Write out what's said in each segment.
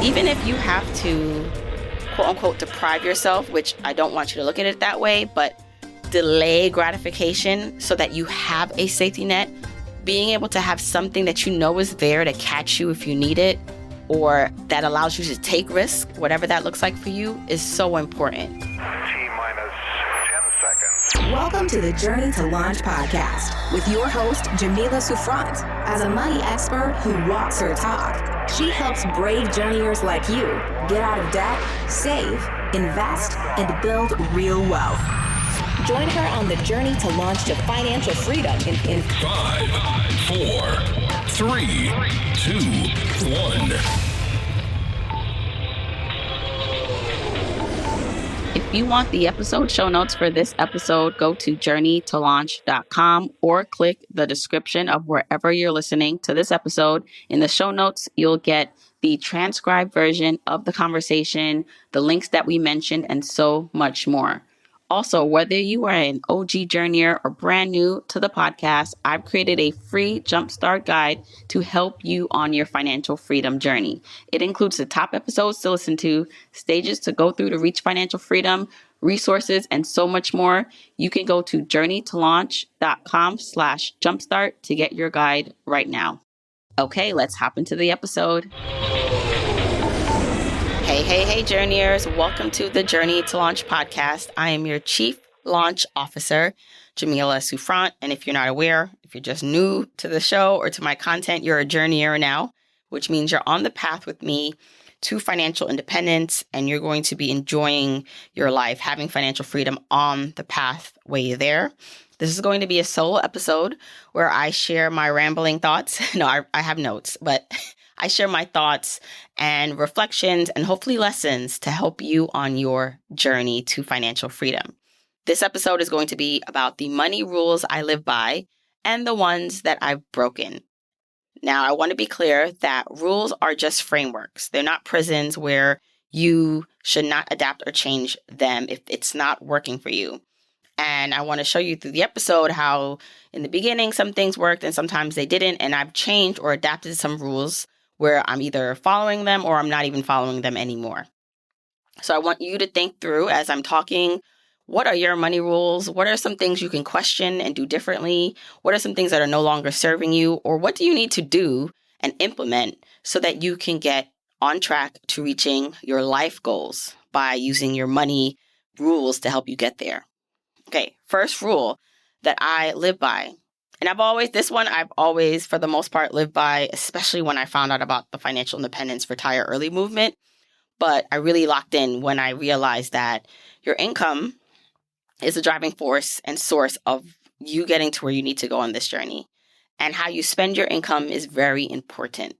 even if you have to, quote unquote, deprive yourself, which I don't want you to look at it that way, but delay gratification so that you have a safety net, being able to have something that you know is there to catch you if you need it, or that allows you to take risk, whatever that looks like for you, is so important. T-minus 10 seconds. Welcome to the Journey to Launch podcast with your host, Jamila Souffrant. As a money expert who walks her talk, she helps brave journeyers like you get out of debt, save, invest, and build real wealth. Join her on the journey to launch to financial freedom in 5, 4, 3, 2, 1. If you want the episode show notes for this episode, go to journeytolaunch.com or click the description of wherever you're listening to this episode. In the show notes, you'll get the transcribed version of the conversation, the links that we mentioned, and so much more. Also, whether you are an OG journeyer or brand new to the podcast, I've created a free jumpstart guide to help you on your financial freedom journey. It includes the top episodes to listen to, stages to go through to reach financial freedom, resources, and so much more. You can go to journeytolaunch.com/jumpstart to get your guide right now. Okay, let's hop into the episode. Hey, journeyers. Welcome to the Journey to Launch podcast. I am your Chief Launch Officer, Jamila Souffrant. And if you're not aware, if you're just new to the show or to my content, you're a journeyer now, which means you're on the path with me to financial independence, and you're going to be enjoying your life, having financial freedom on the pathway there. This is going to be a solo episode where I share my rambling thoughts. No, I have notes, but I share my thoughts and reflections and hopefully lessons to help you on your journey to financial freedom. This episode is going to be about the money rules I live by and the ones that I've broken. Now, I want to be clear that rules are just frameworks. They're not prisons where you should not adapt or change them if it's not working for you. And I want to show you through the episode how in the beginning some things worked and sometimes they didn't, and I've changed or adapted some rules where I'm either following them or I'm not even following them anymore. So I want you to think through as I'm talking, what are your money rules? What are some things you can question and do differently? What are some things that are no longer serving you? Or what do you need to do and implement so that you can get on track to reaching your life goals by using your money rules to help you get there? Okay, first rule that I live by. And I've always, for the most part, lived by, especially when I found out about the financial independence retire early movement. But I really locked in when I realized that your income is the driving force and source of you getting to where you need to go on this journey. And how you spend your income is very important.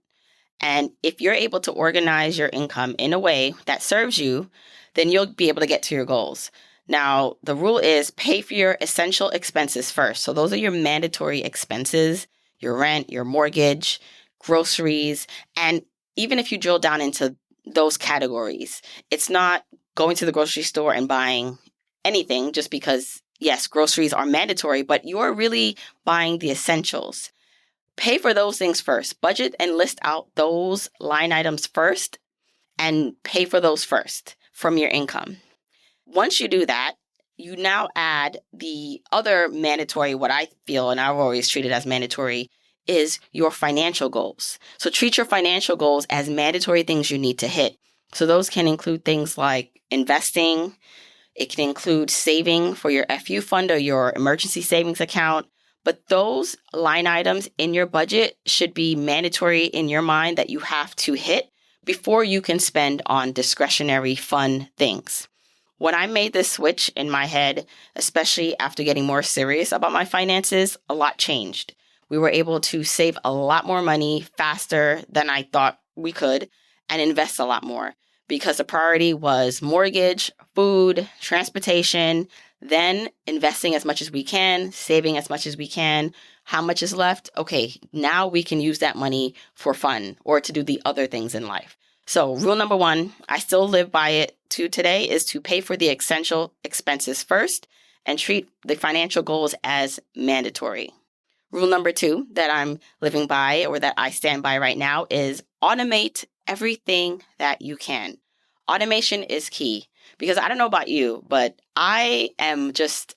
And if you're able to organize your income in a way that serves you, then you'll be able to get to your goals. Now, the rule is pay for your essential expenses first. So those are your mandatory expenses, your rent, your mortgage, groceries. And even if you drill down into those categories, it's not going to the grocery store and buying anything just because, yes, groceries are mandatory, but you're really buying the essentials. Pay for those things first. Budget and list out those line items first and pay for those first from your income. Once you do that, you now add the other mandatory, what I feel, and I've always treated as mandatory, is your financial goals. So treat your financial goals as mandatory things you need to hit. So those can include things like investing. It can include saving for your FU fund or your emergency savings account. But those line items in your budget should be mandatory in your mind that you have to hit before you can spend on discretionary fun things. When I made this switch in my head, especially after getting more serious about my finances, a lot changed. We were able to save a lot more money faster than I thought we could and invest a lot more because the priority was mortgage, food, transportation, then investing as much as we can, saving as much as we can. How much is left? Okay, now we can use that money for fun or to do the other things in life. So rule number one, I still live by it to today, is to pay for the essential expenses first and treat the financial goals as mandatory. Rule number two that I'm living by or that I stand by right now is automate everything that you can. Automation is key because I don't know about you, but I am just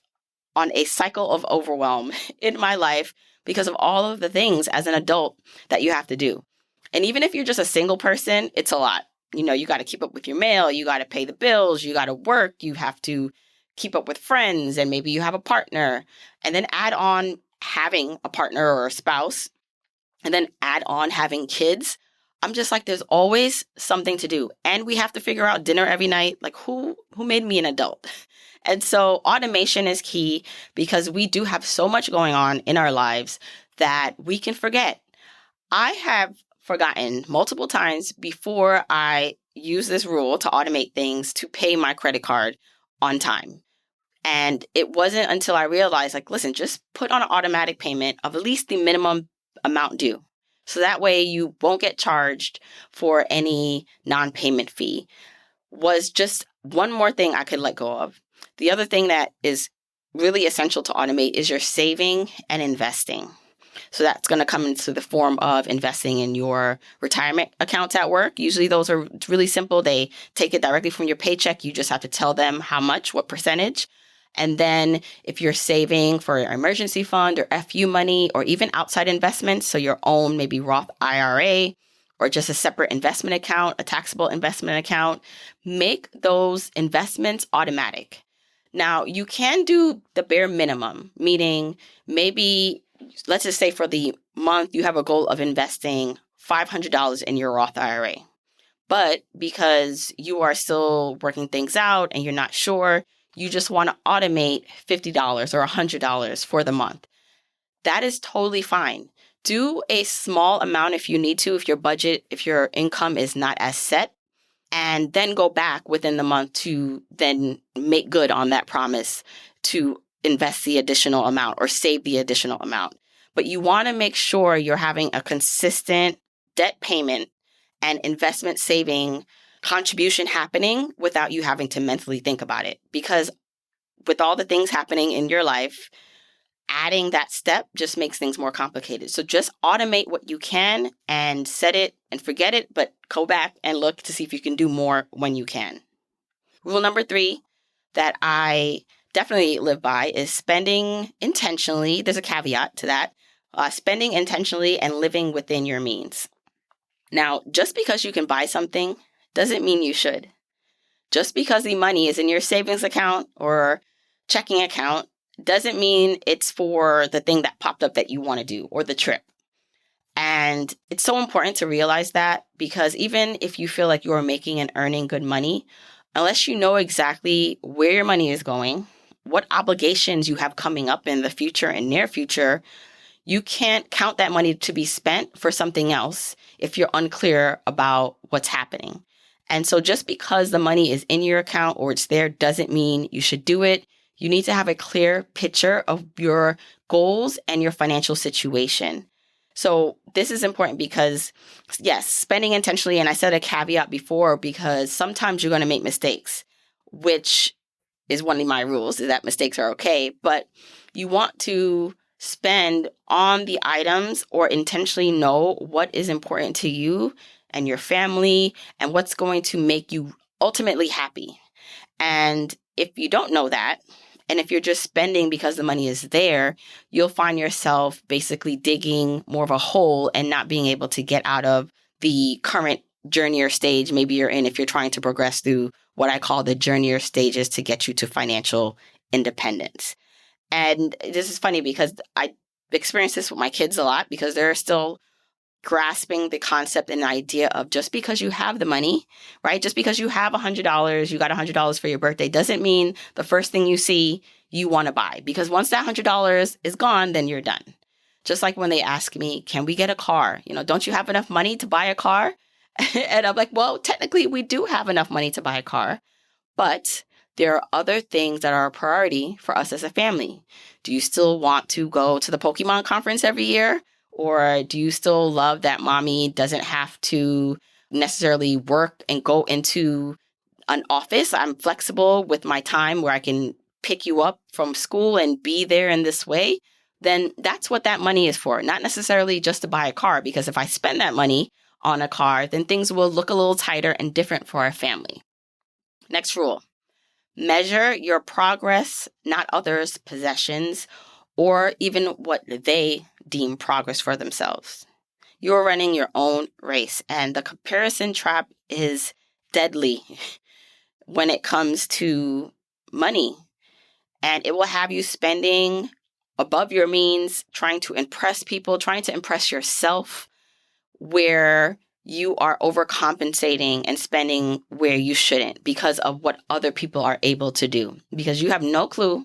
on a cycle of overwhelm in my life because of all of the things as an adult that you have to do. And even if you're just a single person, it's a lot. You got to keep up with your mail, you got to pay the bills, you got to work, you have to keep up with friends, and maybe you have a partner, and then add on having a partner or a spouse, and then add on having kids. I'm just like, there's always something to do. And we have to figure out dinner every night. Like, who made me an adult? And so automation is key because we do have so much going on in our lives that we can forget. I have forgotten multiple times before I use this rule to automate things to pay my credit card on time. And it wasn't until I realized, like, listen, just put on an automatic payment of at least the minimum amount due. So that way you won't get charged for any non-payment fee. Was just one more thing I could let go of. The other thing that is really essential to automate is your saving and investing. So that's going to come into the form of investing in your retirement accounts at work. Usually those are really simple. They take it directly from your paycheck. You just have to tell them how much, what percentage. And then if you're saving for an emergency fund or FU money or even outside investments, so your own maybe Roth IRA or just a separate investment account, a taxable investment account, make those investments automatic. Now, you can do the bare minimum, meaning maybe, let's just say for the month, you have a goal of investing $500 in your Roth IRA. But because you are still working things out and you're not sure, you just want to automate $50 or $100 for the month. That is totally fine. Do a small amount if you need to, if your income is not as set, and then go back within the month to then make good on that promise to invest the additional amount or save the additional amount. But you want to make sure you're having a consistent debt payment and investment saving contribution happening without you having to mentally think about it. Because with all the things happening in your life, adding that step just makes things more complicated. So just automate what you can and set it and forget it, but go back and look to see if you can do more when you can. Rule number 3 that I definitely live by is spending intentionally. There's a caveat to that. Spending intentionally and living within your means. Now, just because you can buy something doesn't mean you should. Just because the money is in your savings account or checking account doesn't mean it's for the thing that popped up that you want to do or the trip. And it's so important to realize that, because even if you feel like you're making and earning good money, unless you know exactly where your money is going, what obligations you have coming up in the future and near future, you can't count that money to be spent for something else if you're unclear about what's happening. And so just because the money is in your account or it's there doesn't mean you should do it. You need to have a clear picture of your goals and your financial situation. So this is important because, yes, spending intentionally, and I said a caveat before, because sometimes you're going to make mistakes, which is one of my rules, is that mistakes are okay. But you want to spend on the items or intentionally know what is important to you and your family and what's going to make you ultimately happy. And if you don't know that, and if you're just spending because the money is there, you'll find yourself basically digging more of a hole and not being able to get out of the current journey or stage maybe you're in if you're trying to progress through what I call the journey or stages to get you to financial independence. And this is funny because I experience this with my kids a lot because they're still grasping the concept and the idea of just because you have the money, right? Just because you have $100, you got $100 for your birthday, doesn't mean the first thing you see you want to buy. Because once that $100 is gone, then you're done. Just like when they ask me, can we get a car? Don't you have enough money to buy a car? And I'm like, well, technically we do have enough money to buy a car, but there are other things that are a priority for us as a family. Do you still want to go to the Pokemon conference every year? Or do you still love that mommy doesn't have to necessarily work and go into an office? I'm flexible with my time where I can pick you up from school and be there in this way. Then that's what that money is for. Not necessarily just to buy a car, because if I spend that money on a car, then things will look a little tighter and different for our family. Next rule, measure your progress, not others' possessions, or even what they deem progress for themselves. You're running your own race, and the comparison trap is deadly when it comes to money. And it will have you spending above your means, trying to impress people, trying to impress yourself, where you are overcompensating and spending where you shouldn't because of what other people are able to do. Because you have no clue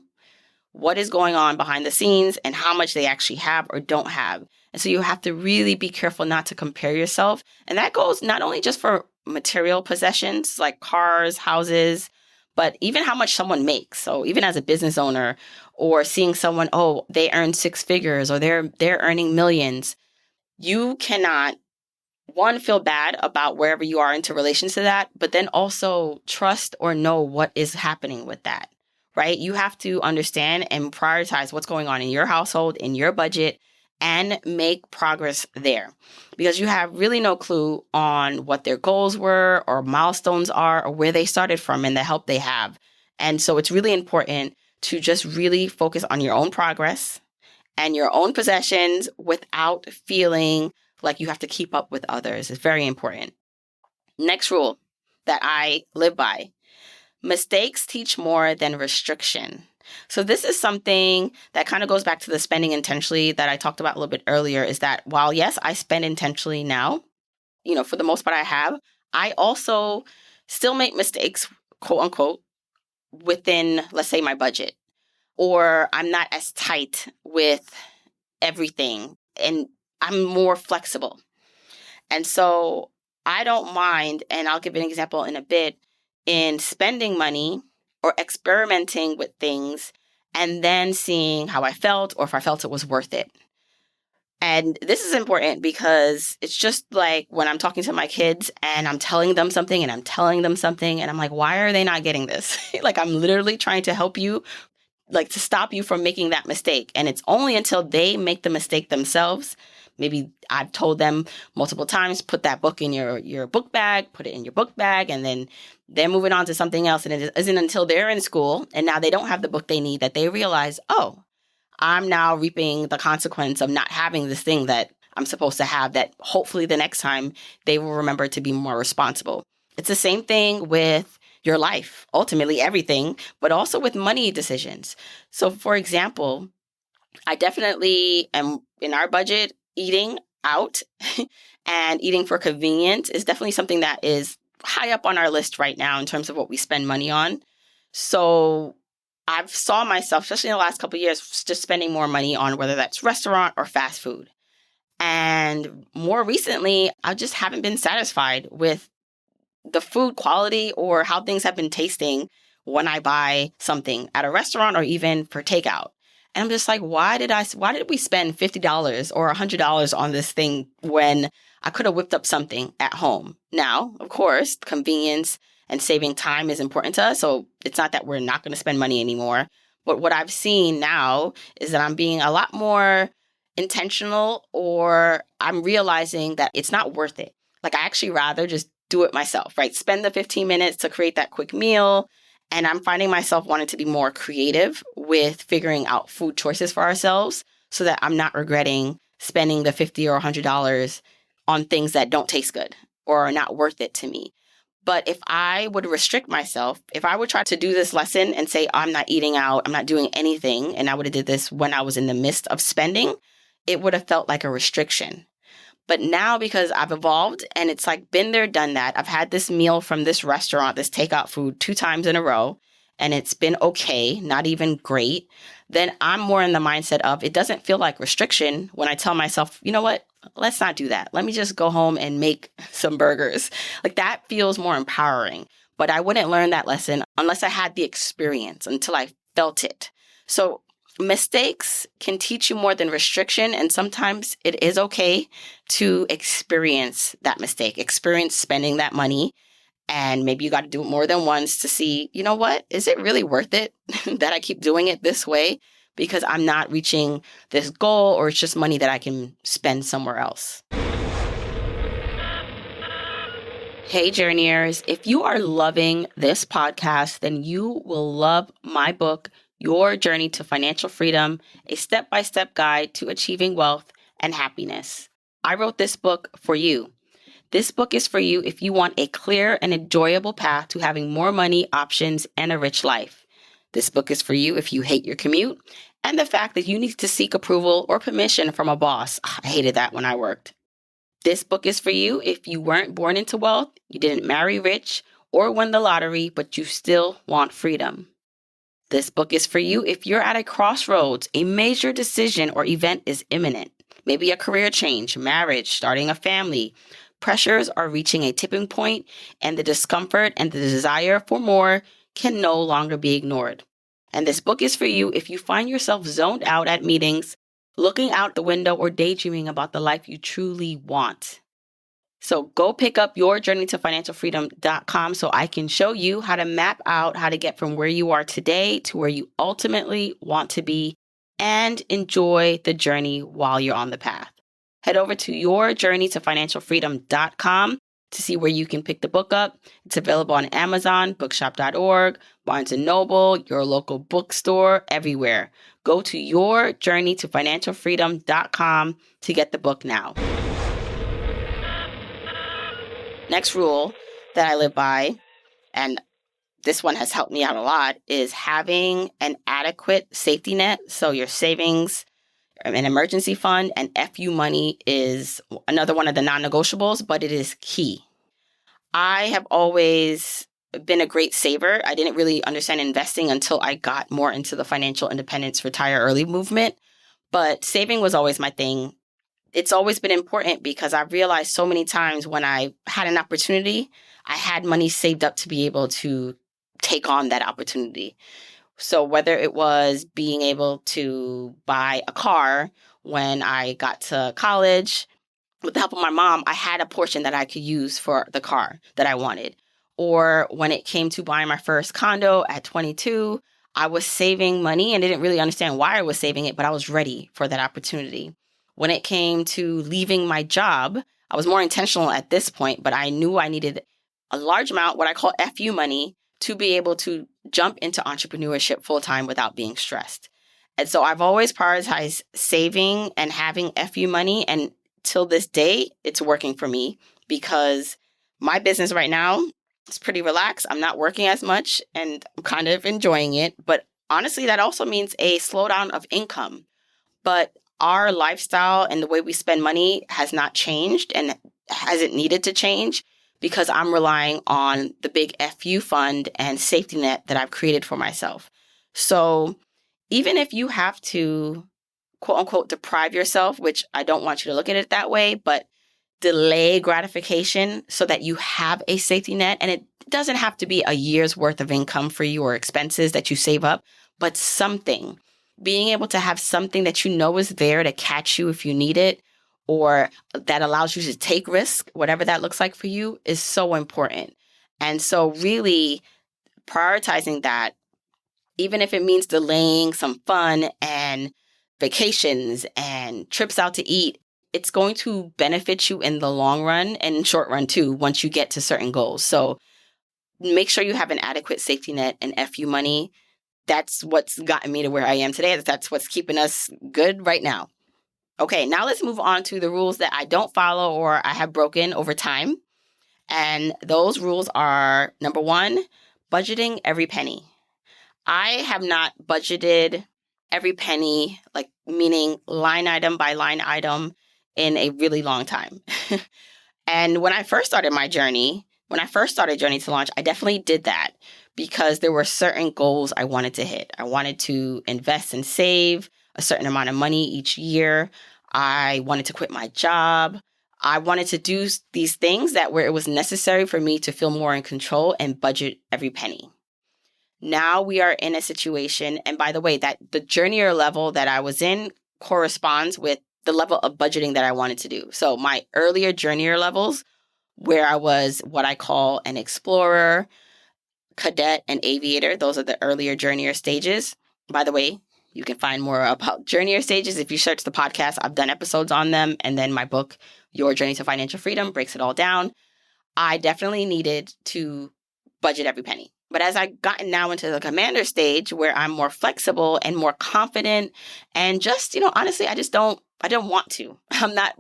what is going on behind the scenes and how much they actually have or don't have. And so you have to really be careful not to compare yourself. And that goes not only just for material possessions like cars, houses, but even how much someone makes. So even as a business owner or seeing someone, oh, they earn six figures or they're earning millions, you cannot, one, feel bad about wherever you are into relation to that, but then also trust or know what is happening with that, right? You have to understand and prioritize what's going on in your household, in your budget, and make progress there, because you have really no clue on what their goals were or milestones are or where they started from and the help they have. And so it's really important to just really focus on your own progress and your own possessions without feeling like you have to keep up with others. It's very important. Next rule that I live by: mistakes teach more than restriction. So this is something that kind of goes back to the spending intentionally that I talked about a little bit earlier, is that while, yes, I spend intentionally now, for the most part I also still make mistakes, quote unquote, within, let's say, my budget, or I'm not as tight with everything and I'm more flexible. And so I don't mind, and I'll give an example in a bit, in spending money or experimenting with things and then seeing how I felt or if I felt it was worth it. And this is important because it's just like when I'm talking to my kids and I'm telling them something and I'm like, why are they not getting this? Like, I'm literally trying to help you, like to stop you from making that mistake. And it's only until they make the mistake themselves. Maybe I've told them multiple times, put that book in your book bag, put it in your book bag, and then they're moving on to something else. And it isn't until they're in school and now they don't have the book they need that they realize, oh, I'm now reaping the consequence of not having this thing that I'm supposed to have, that hopefully the next time they will remember to be more responsible. It's the same thing with your life, ultimately everything, but also with money decisions. So for example, I definitely am, in our budget, eating out and eating for convenience is definitely something that is high up on our list right now in terms of what we spend money on. So I've saw myself, especially in the last couple of years, just spending more money on whether that's restaurant or fast food. And more recently, I just haven't been satisfied with the food quality or how things have been tasting when I buy something at a restaurant or even for takeout. And I'm just like, why did we spend $50 or $100 on this thing when I could have whipped up something at home? Now, of course, convenience and saving time is important to us. So it's not that we're not going to spend money anymore. But what I've seen now is that I'm being a lot more intentional, or I'm realizing that it's not worth it. Like, I actually rather just do it myself, right? Spend the 15 minutes to create that quick meal. And I'm finding myself wanting to be more creative with figuring out food choices for ourselves so that I'm not regretting spending the $50 or $100 on things that don't taste good or are not worth it to me. But if I would restrict myself, if I would try to do this lesson and say, I'm not eating out, I'm not doing anything, and I would have did this when I was in the midst of spending, it would have felt like a restriction. But now, because I've evolved and it's like been there, done that, I've had this meal from this restaurant, this takeout food 2 times in a row, and it's been okay, not even great, then I'm more in the mindset of it doesn't feel like restriction when I tell myself, you know what, let's not do that. Let me just go home and make some burgers. Like, that feels more empowering. But I wouldn't learn that lesson unless I had the experience, until I felt it. So mistakes can teach you more than restriction. And sometimes it is okay to experience that mistake, experience spending that money. And maybe you got to do it more than once to see, you know what, is it really worth it that I keep doing it this way? Because I'm not reaching this goal, or it's just money that I can spend somewhere else. Hey, Journeyers, if you are loving this podcast, then you will love my book, Your Journey to Financial Freedom, a step-by-step guide to achieving wealth and happiness. I wrote this book for you. This book is for you if you want a clear and enjoyable path to having more money, options, and a rich life. This book is for you if you hate your commute and the fact that you need to seek approval or permission from a boss. I hated that when I worked. This book is for you if you weren't born into wealth, you didn't marry rich, or win the lottery, but you still want freedom. This book is for you if you're at a crossroads, a major decision or event is imminent. Maybe a career change, marriage, starting a family. Pressures are reaching a tipping point, and the discomfort and the desire for more can no longer be ignored. And this book is for you if you find yourself zoned out at meetings, looking out the window or daydreaming about the life you truly want. So go pick up your journey to financialfreedom.com so I can show you how to map out how to get from where you are today to where you ultimately want to be and enjoy the journey while you're on the path. Head over to yourjourneytofinancialfreedom.com to see where you can pick the book up. It's available on Amazon, bookshop.org, Barnes & Noble, your local bookstore, everywhere. Go to yourjourneytofinancialfreedom.com to get the book now. Next rule that I live by, and this one has helped me out a lot, is having an adequate safety net. So your savings, an emergency fund, and FU money is another one of the non-negotiables, but it is key. I have always been a great saver. I didn't really understand investing until I got more into the financial independence, retire early movement, but saving was always my thing. It's always been important because I've realized so many times when I had an opportunity, I had money saved up to be able to take on that opportunity. So whether it was being able to buy a car when I got to college, with the help of my mom, I had a portion that I could use for the car that I wanted. Or when it came to buying my first condo at 22, I was saving money and didn't really understand why I was saving it, but I was ready for that opportunity. When it came to leaving my job, I was more intentional at this point, but I knew I needed a large amount, what I call FU money, to be able to jump into entrepreneurship full-time without being stressed. And so I've always prioritized saving and having FU money, and till this day, it's working for me because my business right now is pretty relaxed. I'm not working as much and I'm kind of enjoying it. But honestly, that also means a slowdown of income. But our lifestyle and the way we spend money has not changed and hasn't needed to change because I'm relying on the big FU fund and safety net that I've created for myself. So even if you have to, quote unquote, deprive yourself, which I don't want you to look at it that way, but delay gratification so that you have a safety net. And it doesn't have to be a year's worth of income for you or expenses that you save up, but something. Being able to have something that you know is there to catch you if you need it, or that allows you to take risk, whatever that looks like for you, is so important. And so really prioritizing that, even if it means delaying some fun and vacations and trips out to eat, it's going to benefit you in the long run and short run too, once you get to certain goals. So make sure you have an adequate safety net and FU money. That's what's gotten me to where I am today. That's what's keeping us good right now. Okay, now let's move on to the rules that I don't follow or I have broken over time. And those rules are, number one, budgeting every penny. I have not budgeted every penny, like meaning line item by line item, in a really long time. And when I first started my journey, when I first started Journey to Launch, I definitely did that because there were certain goals I wanted to hit. I wanted to invest and save a certain amount of money each year. I wanted to quit my job. I wanted to do these things that where it was necessary for me to feel more in control and budget every penny. Now we are in a situation, and by the way, that the journeyer level that I was in corresponds with the level of budgeting that I wanted to do. So my earlier journeyer levels, where I was what I call an explorer, cadet, and aviator, those are the earlier journeyer stages. By the way, you can find more about journeyer stages if you search the podcast. I've done episodes on them, and then my book, Your Journey to Financial Freedom, breaks it all down. I definitely needed to budget every penny. But as I've gotten now into the commander stage where I'm more flexible and more confident and just, honestly, I don't want to. I'm not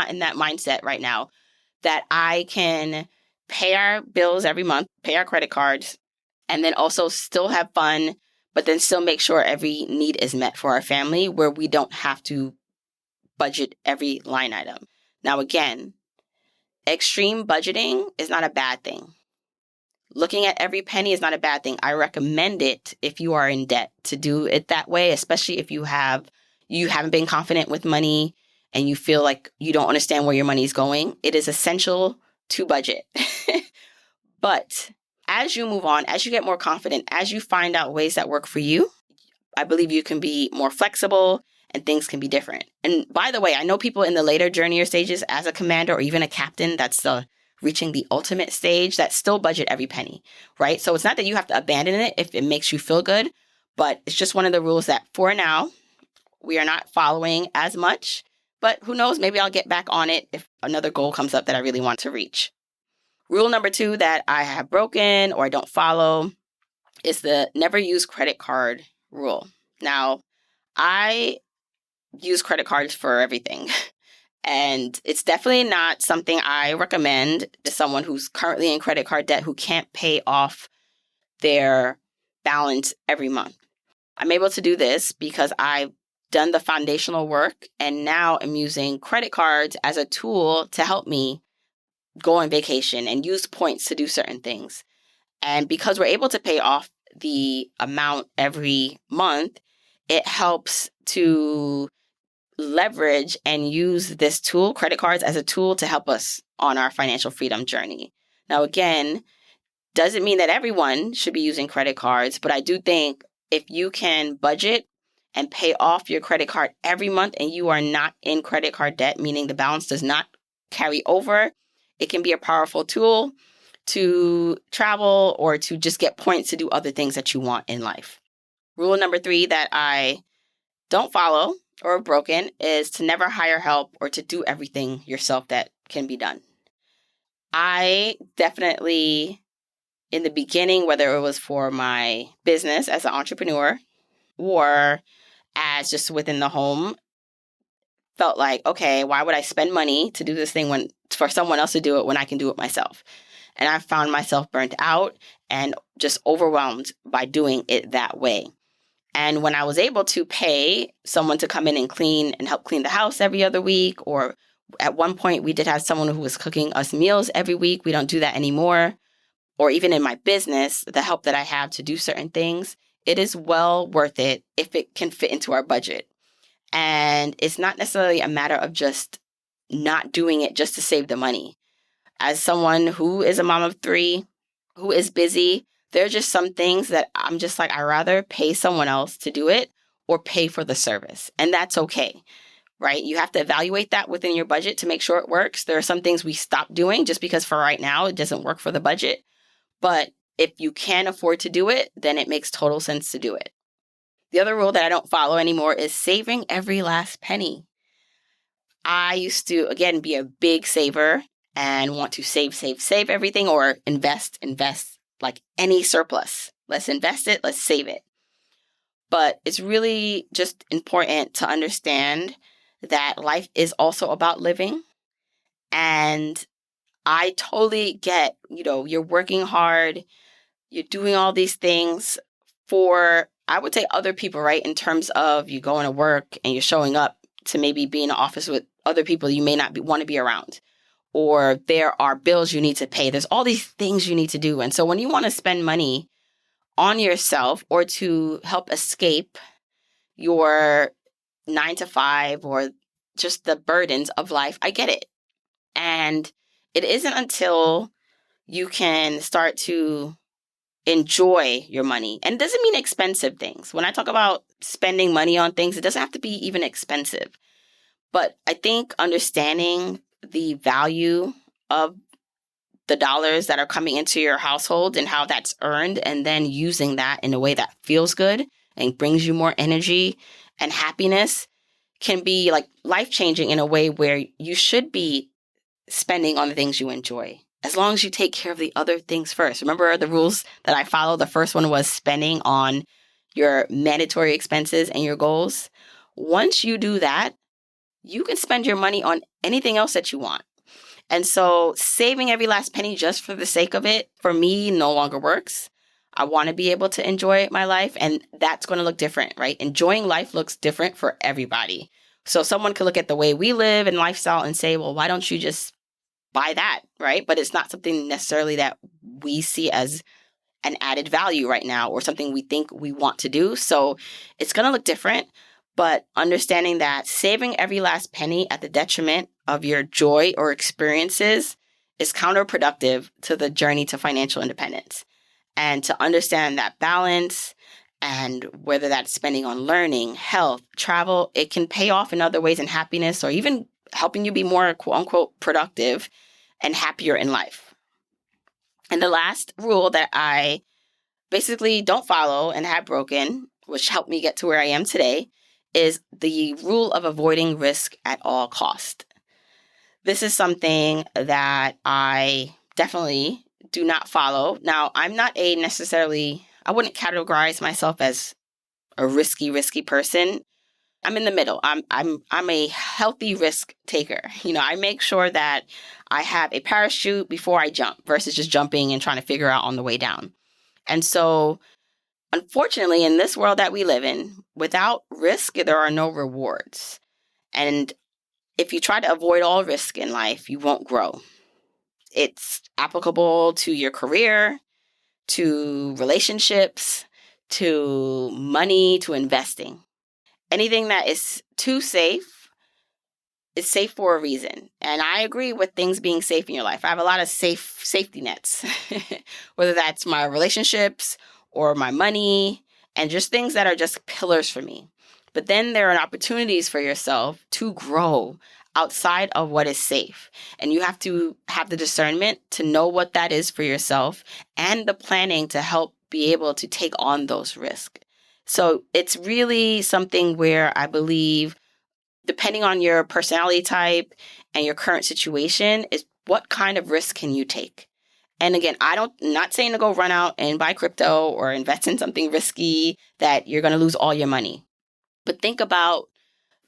in that mindset right now that I can pay our bills every month, pay our credit cards, and then also still have fun, but then still make sure every need is met for our family where we don't have to budget every line item. Now, again, extreme budgeting is not a bad thing. Looking at every penny is not a bad thing. I recommend it if you are in debt to do it that way, especially if you haven't been confident with money and you feel like you don't understand where your money is going. It is essential to budget. But as you move on, as you get more confident, as you find out ways that work for you, I believe you can be more flexible and things can be different. And by the way, I know people in the later journeyer stages as a commander or even a captain, that's reaching the ultimate stage, that still budget every penny, right? So it's not that you have to abandon it if it makes you feel good, but it's just one of the rules that for now, we are not following as much. But who knows, maybe I'll get back on it if another goal comes up that I really want to reach. Rule number 2 that I have broken or I don't follow is the never use credit card rule. Now, I use credit cards for everything. And it's definitely not something I recommend to someone who's currently in credit card debt who can't pay off their balance every month. I'm able to do this because I've done the foundational work and now I'm using credit cards as a tool to help me go on vacation and use points to do certain things. And because we're able to pay off the amount every month, it helps to leverage and use this tool, credit cards, as a tool to help us on our financial freedom journey. Now, again, doesn't mean that everyone should be using credit cards, but I do think if you can budget and pay off your credit card every month and you are not in credit card debt, meaning the balance does not carry over, it can be a powerful tool to travel or to just get points to do other things that you want in life. Rule number 3 that I don't follow or broken is to never hire help or to do everything yourself that can be done. I definitely, in the beginning, whether it was for my business as an entrepreneur or as just within the home, felt like, okay, why would I spend money to do this thing for someone else to do it when I can do it myself? And I found myself burnt out and just overwhelmed by doing it that way. And when I was able to pay someone to come in and clean and help clean the house every other week, or at one point we did have someone who was cooking us meals every week. We don't do that anymore. Or even in my business, the help that I have to do certain things, it is well worth it if it can fit into our budget. And it's not necessarily a matter of just not doing it just to save the money. As someone who is a mom of 3, who is busy, there are just some things that I'm just like, I'd rather pay someone else to do it or pay for the service. And that's okay, right? You have to evaluate that within your budget to make sure it works. There are some things we stop doing just because for right now, it doesn't work for the budget. But if you can afford to do it, then it makes total sense to do it. The other rule that I don't follow anymore is saving every last penny. I used to, again, be a big saver and want to save everything or invest like any surplus. Let's invest it, let's save it. But it's really just important to understand that life is also about living. And I totally get, you're working hard, you're doing all these things for, I would say, other people, right? In terms of you going to work and you're showing up to maybe be in an office with other people you may not want to be around. Or there are bills you need to pay. There's all these things you need to do. And so when you want to spend money on yourself or to help escape your 9 to 5 or just the burdens of life, I get it. And it isn't until you can start to enjoy your money. And it doesn't mean expensive things. When I talk about spending money on things, it doesn't have to be even expensive. But I think understanding the value of the dollars that are coming into your household and how that's earned, and then using that in a way that feels good and brings you more energy and happiness can be like life-changing in a way where you should be spending on the things you enjoy, as long as you take care of the other things first. Remember the rules that I follow? The first one was spending on your mandatory expenses and your goals. Once you do that, you can spend your money on anything else that you want. And so saving every last penny just for the sake of it, for me, no longer works. I want to be able to enjoy my life, and that's going to look different, right? Enjoying life looks different for everybody. So someone could look at the way we live and lifestyle and say, well, why don't you just buy that, right? But it's not something necessarily that we see as an added value right now or something we think we want to do. So it's going to look different. But understanding that saving every last penny at the detriment of your joy or experiences is counterproductive to the journey to financial independence. And to understand that balance, and whether that's spending on learning, health, travel, it can pay off in other ways in happiness or even helping you be more quote unquote productive and happier in life. And the last rule that I basically don't follow and have broken, which helped me get to where I am today, is the rule of avoiding risk at all cost. This is something that I definitely do not follow. Now, I'm not I wouldn't categorize myself as a risky person. I'm in the middle. I'm a healthy risk taker. I make sure that I have a parachute before I jump versus just jumping and trying to figure out on the way down. And so, unfortunately, in this world that we live in, without risk, there are no rewards. And if you try to avoid all risk in life, you won't grow. It's applicable to your career, to relationships, to money, to investing. Anything that is too safe is safe for a reason. And I agree with things being safe in your life. I have a lot of safety nets, whether that's my relationships or my money, and just things that are just pillars for me. But then there are opportunities for yourself to grow outside of what is safe. And you have to have the discernment to know what that is for yourself and the planning to help be able to take on those risks. So it's really something where I believe, depending on your personality type and your current situation, is what kind of risk can you take? And again, not saying to go run out and buy crypto or invest in something risky that you're going to lose all your money. But think about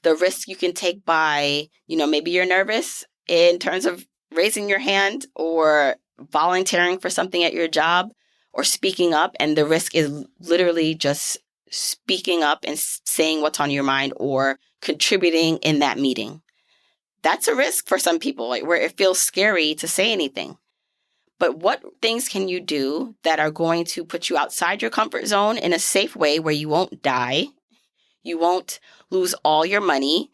the risk you can take by, maybe you're nervous in terms of raising your hand or volunteering for something at your job or speaking up. And the risk is literally just speaking up and saying what's on your mind or contributing in that meeting. That's a risk for some people, where it feels scary to say anything. But what things can you do that are going to put you outside your comfort zone in a safe way where you won't die, you won't lose all your money,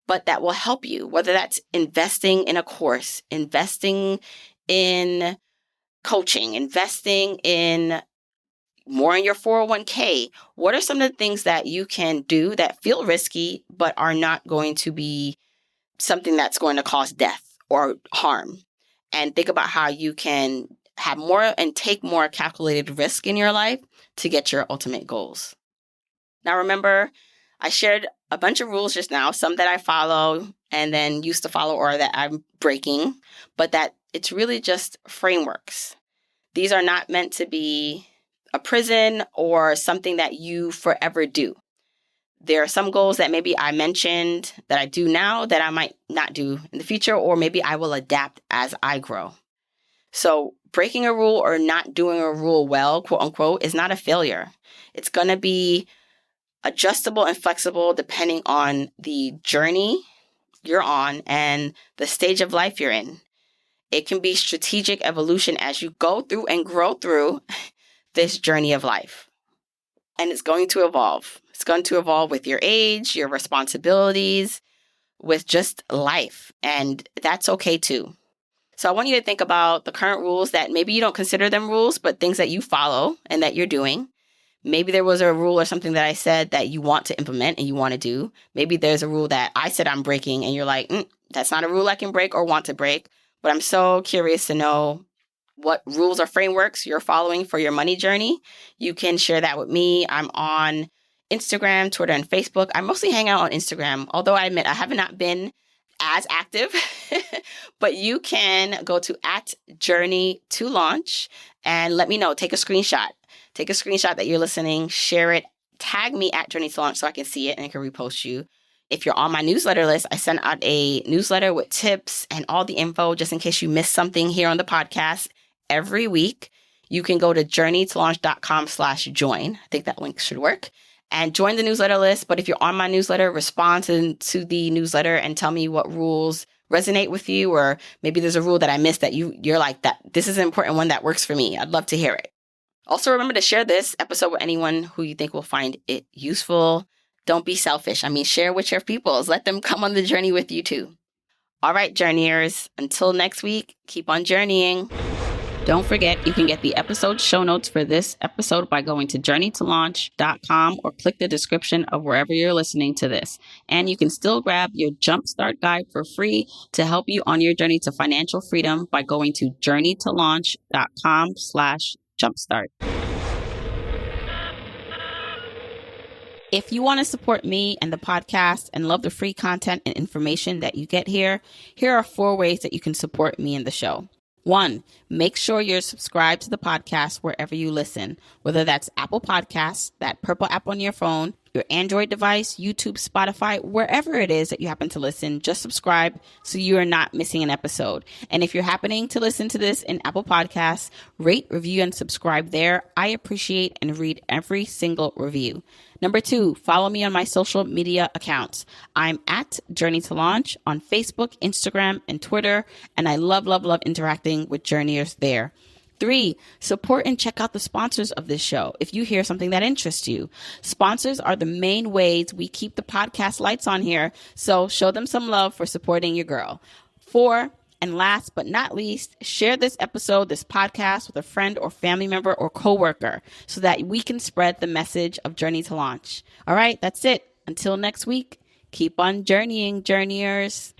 but that will help you, whether that's investing in a course, investing in coaching, investing in more in your 401k. What are some of the things that you can do that feel risky, but are not going to be something that's going to cause death or harm? And think about how you can have more and take more calculated risk in your life to get your ultimate goals. Now, remember, I shared a bunch of rules just now, some that I follow and then used to follow or that I'm breaking, but that it's really just frameworks. These are not meant to be a prison or something that you forever do. There are some goals that maybe I mentioned that I do now that I might not do in the future, or maybe I will adapt as I grow. So breaking a rule or not doing a rule well, quote unquote, is not a failure. It's going to be adjustable and flexible depending on the journey you're on and the stage of life you're in. It can be strategic evolution as you go through and grow through this journey of life. And it's going to evolve. It's going to evolve with your age, your responsibilities, with just life. And that's okay too. So I want you to think about the current rules that maybe you don't consider them rules, but things that you follow and that you're doing. Maybe there was a rule or something that I said that you want to implement and you want to do. Maybe there's a rule that I said I'm breaking and you're like, that's not a rule I can break or want to break. But I'm so curious to know what rules or frameworks you're following for your money journey. You can share that with me. I'm on Instagram, Twitter, and Facebook. I mostly hang out on Instagram, although I admit I have not been as active, but you can go to @journey2launch and let me know. Take a screenshot. Take a screenshot that you're listening, share it, tag me @journey2launch so I can see it and I can repost you. If you're on my newsletter list, I send out a newsletter with tips and all the info just in case you missed something here on the podcast every week. You can go to journeytolaunch.com/join. I think that link should work. And join the newsletter list. But if you're on my newsletter, respond to the newsletter and tell me what rules resonate with you, or maybe there's a rule that I missed that you're like, that this is an important one that works for me. I'd love to hear it. Also, remember to share this episode with anyone who you think will find it useful. Don't be selfish. Share with your peoples. Let them come on the journey with you too. All right, journeyers. Until next week, keep on journeying. Don't forget, you can get the episode show notes for this episode by going to journeytolaunch.com or click the description of wherever you're listening to this. And you can still grab your Jumpstart Guide for free to help you on your journey to financial freedom by going to journeytolaunch.com/jumpstart. If you want to support me and the podcast and love the free content and information that you get here are 4 ways that you can support me and the show. 1, make sure you're subscribed to the podcast wherever you listen, whether that's Apple Podcasts, that purple app on your phone, your Android device, YouTube, Spotify, wherever it is that you happen to listen, just subscribe so you are not missing an episode. And if you're happening to listen to this in Apple Podcasts, rate, review, and subscribe there. I appreciate and read every single review. Number 2, follow me on my social media accounts. I'm @JourneyToLaunch on Facebook, Instagram, and Twitter, and I love interacting with journeyers there. 3, support and check out the sponsors of this show if you hear something that interests you. Sponsors are the main ways we keep the podcast lights on here, so show them some love for supporting your girl. 4, and last but not least, share this episode, this podcast with a friend or family member or coworker so that we can spread the message of Journey to Launch. All right, that's it. Until next week, keep on journeying, journeyers.